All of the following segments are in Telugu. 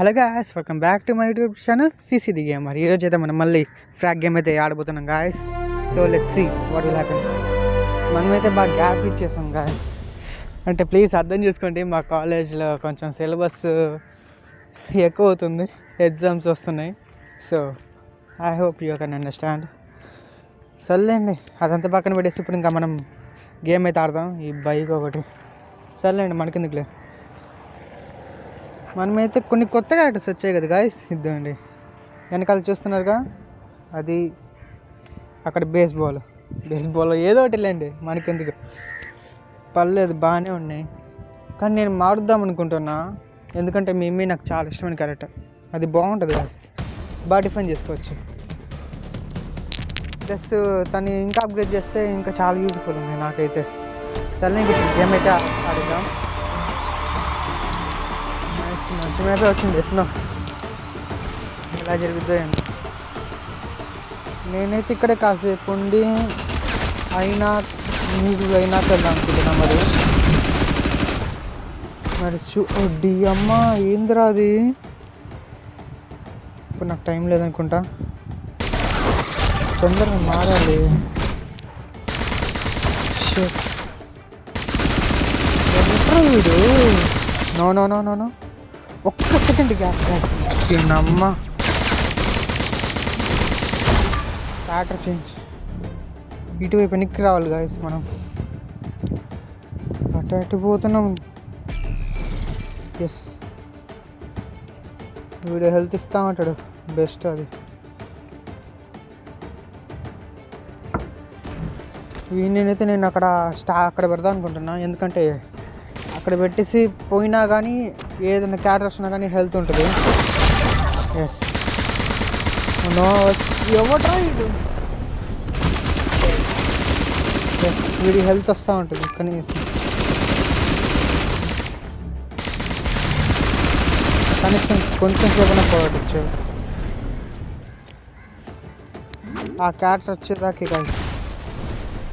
Hello guys, welcome back to my YouTube channel సిసిది గేమర్. ఈరోజు అయితే మనం మళ్ళీ ఫ్రాగ్ గేమ్ అయితే ఆడబోతున్నాం guys. So let's see what will happen. మనమైతే బాగా గ్యాప్ ఇచ్చేసాం గాయస్. అంటే ప్లీజ్ అర్థం చేసుకోండి, మా కాలేజ్లో కొంచెం సిలబస్ ఎక్కువ అవుతుంది, ఎగ్జామ్స్ వస్తున్నాయి. So I hope you can understand. సర్లేండి, అదంతా పక్కన పెట్టేసి ఇప్పుడు ఇంకా మనం గేమ్ అయితే ఆడదాం. ఈ బైక్ ఒకటి సర్లేండి, మనకెందుకులే. మనమైతే కొన్ని కొత్త క్యారెక్టర్స్ వచ్చాయి కదా గాయస్. ఇద్దండి, వెనకాల చూస్తున్నారుగా, అది అక్కడ బేస్బాల్ ఏదో ఒకటి లేండి, మనకెందుకు పర్లేదు, బాగానే ఉన్నాయి. కానీ నేను మారుద్దాం అనుకుంటున్నా, ఎందుకంటే మిమ్మీ నాకు చాలా ఇష్టమైన క్యారెక్టర్. అది బాగుంటుంది గాయస్, బాగా డిఫైన్ చేసుకోవచ్చు. ప్లస్ తను ఇంకా అప్గ్రేడ్ చేస్తే ఇంకా చాలా యూజ్ఫుల్ ఉంది నాకైతే. సరే ఇప్పుడు గేమ్ అయితే ఆడుదాం. మంచి మ్యాపే వచ్చింది, ఎట్లా ఎలా జరుగుతాయండి. నేనైతే ఇక్కడే కాసేపు ఉండి అయినా నీళ్ళు అయినా వెళ్దాం అనుకుంటున్నా. మరి చూడి అమ్మ, ఏందిరా అది. ఇప్పుడు నాకు టైం లేదనుకుంటా, తొందరగా మారాలి. వీడు no no no no no ఒక్క సెకండ్ గ్యాప్. అమ్మ ప్యాటర్ చేంజ్, ఇటువైపు వెనక్కి రావాలి గాయస్. మనం అటు పోతున్నాం. ఎస్, వీడియో హెల్త్ ఇస్తామంటాడు, బెస్ట్ అది. నేనైతే నేను అక్కడ పెడదాం అనుకుంటున్నా, ఎందుకంటే అక్కడ పెట్టేసి పోయినా కానీ ఏదైనా క్యారెక్టర్ వస్తున్నా కానీ హెల్త్ ఉంటుంది. ఎస్, నో ఎవట్రా వీడు. వీడి హెల్త్ వస్తూ ఉంటుంది కనీసం కొంచెం సేపైనా పోగొట్టచ్చు. ఆ క్యారెక్టర్ వచ్చేదాకా కానీ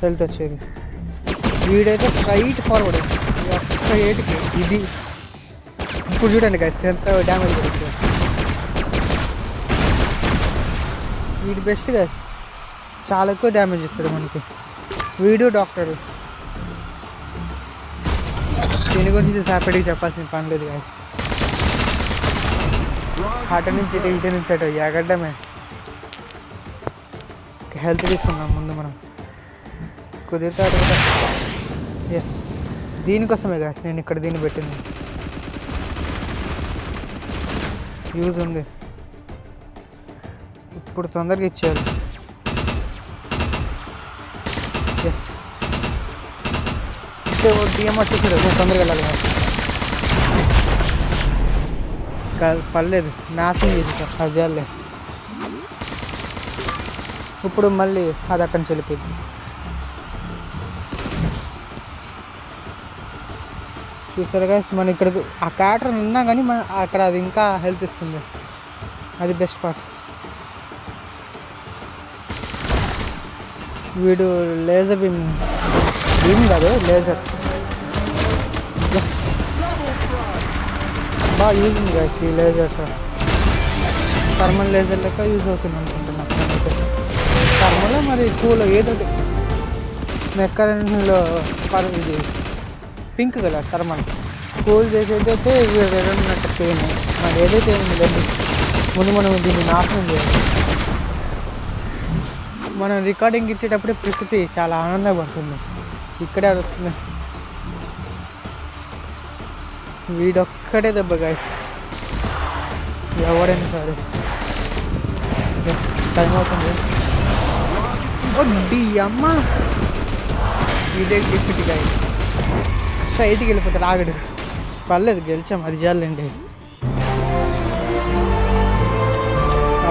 హెల్త్ వచ్చేది. వీడైతే స్ట్రైట్ ఫార్వర్డ్ ఒక్క ఏటికి ఇది. ఇప్పుడు చూడండి గైస్, ఎంత డ్యామేజ్ పడుతుంది. వీడు బెస్ట్ గైస్, చాలా ఎక్కువ డ్యామేజ్ ఇస్తాడు మనకి. వీడు డాక్టర్, దీని గురించి సాపడికి చెప్పాల్సిన పని లేదు గైస్. అటు నుంచి ఇటు నుంచి అటు ఎగడ్డమే. హెల్త్ తీసుకున్నాం ముందు మనం, కుదిరితే. ఎస్, దీనికోసమే గాయస్ నేను ఇక్కడ దీన్ని పెట్టింది, యూజ్ ఉంది. ఇప్పుడు తొందరగా ఇచ్చేయాలి. ఎస్, డిఎం వచ్చేసాడు, నేను తొందరగా వెళ్ళాలి. పర్లేదు, మ్యాసింగ్ చేసి అదేలే. ఇప్పుడు మళ్ళీ అది అక్కడి నుంచి వెళ్ళిపోయింది. చూసారు గైస్, మన ఇక్కడ ఆ క్యారెక్టర్ ఉన్నా కానీ మన అక్కడ అది ఇంకా హెల్త్ ఇస్తుంది, అది బెస్ట్ పార్ట్. వీడు లేజర్ బీమ్ కాదు, లేజర్ బాగా యూజ్ ఉంది గైస్. ఈ లేజర్స్ థర్మల్ లేజర్ లెక్క యూజ్ అవుతుంది అనుకుంటున్నా. థర్మల్ మరి కూల్ ఏదో మెక్కలో ఇది పింక్ కలర్ థర్మల్ కూల్ చేసేదైతే ఉన్నట్టు సేమ్. మరి ఏదైతే ఏముందండి, ముందు మనం దీన్ని నాశనం చేయాలి. మనం రికార్డింగ్ ఇచ్చేటప్పుడే ప్రకృతి చాలా ఆనందపడుతుంది, ఇక్కడే వస్తుంది. వీడొక్కడే దెబ్బ గాయస్, ఎవడైనా సరే. టైం అవుతుంది. వడ్డీ అమ్మ, ఇదే గిఫ్ట్ గాయస్. స్ట్రైట్కి వెళ్ళిపోతాడు, ఆగడు. పర్లేదు, గెలిచాం, అది చాలండి.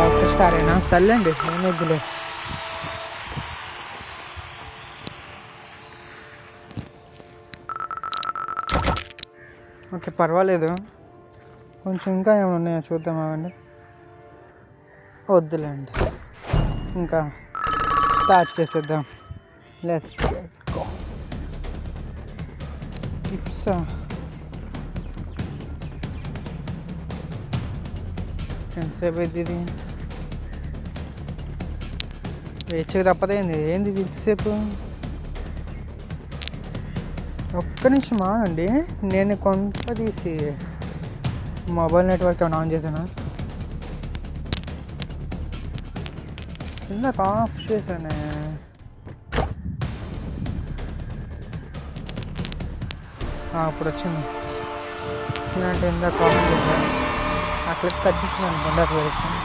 ఒక్క స్టారేనా, సర్లేండి, నేను వద్దులే. ఓకే, పర్వాలేదు. కొంచెం ఇంకా ఏమైనా ఉన్నాయో చూద్దాం. అవండి వద్దులేండి, ఇంకా స్టార్ట్ చేసేద్దాం. Let's go. టిప్సా, ఎంతసేపు అయింది ఇది వేచక తప్పదేంది ఏంది ఇంతసేపు ఒక్క నిమిషం ఆగండి నేను కొంత తీసి మొబైల్ నెట్వర్క్ ఏమైనా ఆన్ చేశాను ఇందాక ఆఫ్ చేశానే అప్పుడు వచ్చింది అంటే ఇందాక ఆన్ చేశాను ఆ క్లిప్ వచ్చేసింది అనుకోండి అట్లా వేసాను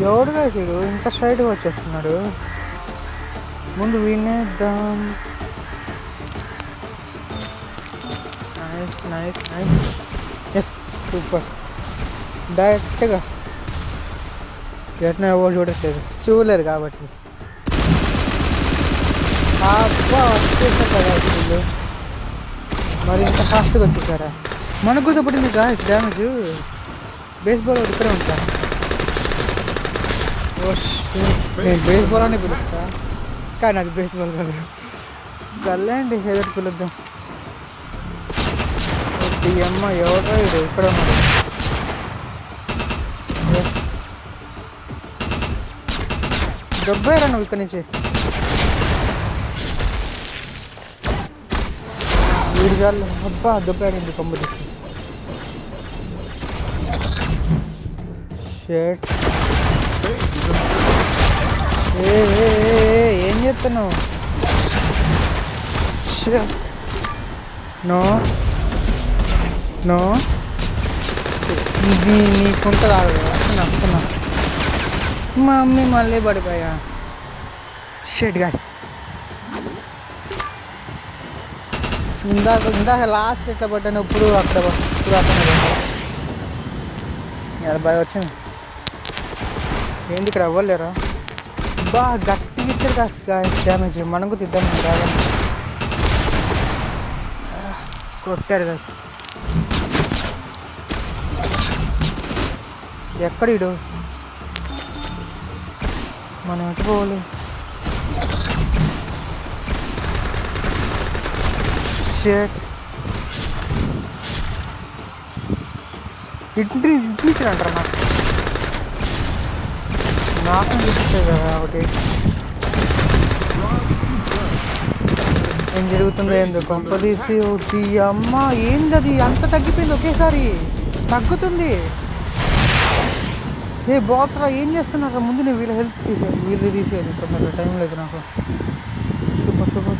ఎవడుగా చూడు ఇంత స్ట్రైట్గా వచ్చేస్తున్నాడు ముందు వినేద్దాం nice nice nice yes super డైరెక్ట్గా ఎట్లా ఎవరు చూడలేరు కాబట్టి అబ్బా వచ్చేసారు కదా వీళ్ళు మరి ఇంత ఫాస్ట్గా వచ్చేసారా మనకు కూడా పడింది గాయస్ డ్యామేజ్ బేస్బాల్ ఇక్కడే ఉంటాను నేను బేస్బాల్ అని పిలుస్తా కానీ అది బేస్బాల్ కాదు చల్లండి ఏదో పిలుద్దాం ఈ అమ్మ ఎవరో ఇది ఇక్కడ ఉన్నాడు దొబ్బాయిరా నువ్వు ఇక్కడి నుంచి వీడి చాలు అబ్బా దొబ్బాడండి కంపెనీ షర్ట్ ఏం చేస్తున్నావు నో నో ఇది నీకుంటుంది వస్తున్నా మా మమ్మీ మళ్ళీ పడిపోయా షర్ట్ గాయస్ ఇందాక లాస్ట్ ఎట్లా పట్టాను ఇప్పుడు అక్కడ బాగా వచ్చింది ఏంటి ఇక్కడ అవ్వలేరా బాగా గట్టిగా ఇచ్చారు కాస్త డ్యామేజ్ మనకు తిద్దాం బాగా కొట్టారు కాస్త ఎక్కడ ఇడు మనం ఎటు పోవాలి షర్ట్ ఇంట్రీచర్ అంటారు నాకు చూపించారు కదా ఒకటి ఏం జరుగుతుందో ఏందో కొంపదీసి ఒకటి అమ్మ ఏంది అది అంత తగ్గిపోయింది ఒకేసారి తగ్గుతుంది ఏ బాక్స్ రా ఏం చేస్తున్నారా ముందు నేను వీళ్ళ హెల్ప్ తీసేది వీళ్ళు తీసేది తొందరగా టైం లేదు నాకు సూపర్ సూపర్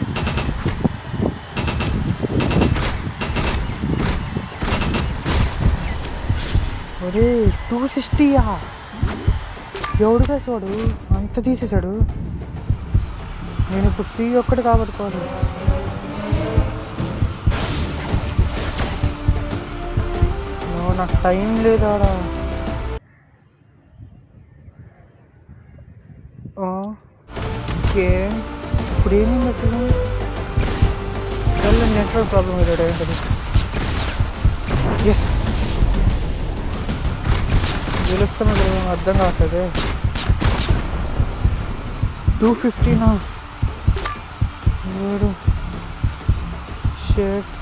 ఒరే 260యా ఎవడుగా చూడు అంత తీసేసాడు నేను ఇప్పుడు సీ ఒక్కటి కాబట్టుకోవాలి నాకు టైం లేదు ఆడ ఓకే ఇప్పుడు ఏమైంది అసలు నెట్వర్క్ ప్రాబ్లం ఏదో ఏంటది ఎస్ గెలుస్తామో అర్థం కావట్లేదు 250 shirt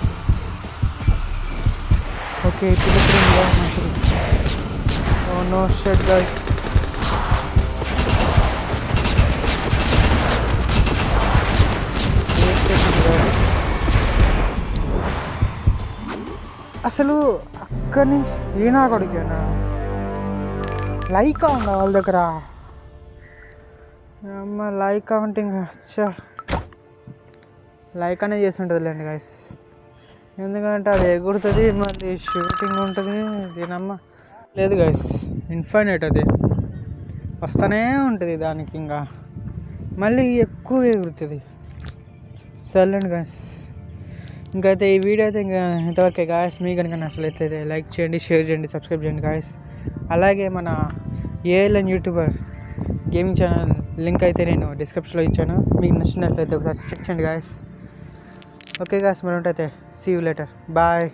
okay no shirt guys అసలు అక్కడి నుంచి ఈనా కొడుకేనా లైకా ఉందా వాళ్ళ దగ్గర అమ్మ లైకా అంటే ఇంకా లైక్ అనేది చేసి ఉంటుందిలేండి గాయస్ ఎందుకంటే అది ఎగురుతుంది మళ్ళీ షూటింగ్ ఉంటుంది దీనమ్మ లేదు గాయస్ ఇన్ఫైనైట్ అది వస్తూనే ఉంటుంది దానికి ఇంకా మళ్ళీ ఎక్కువ ఎగురుతుంది సర్లేండి గాయస్ ఇంకైతే ఈ వీడియో అయితే ఇంకా ఇంతవరకే గాయస్ మీకు కనుక నచ్చలేకపోతే లైక్ చేయండి షేర్ చేయండి సబ్స్క్రైబ్ చేయండి గాయస్ అలాగే మన ALN YouTuber gaming channel link అయితే నేను డిస్క్రిప్షన్లో ఇచ్చాను మీకు నచ్చినట్లయితే ఒకసారి చెక్ చేయండి గాయస్ ఓకే గాయస్ మరి ఉంటే సీ యూ లేటర్ బాయ్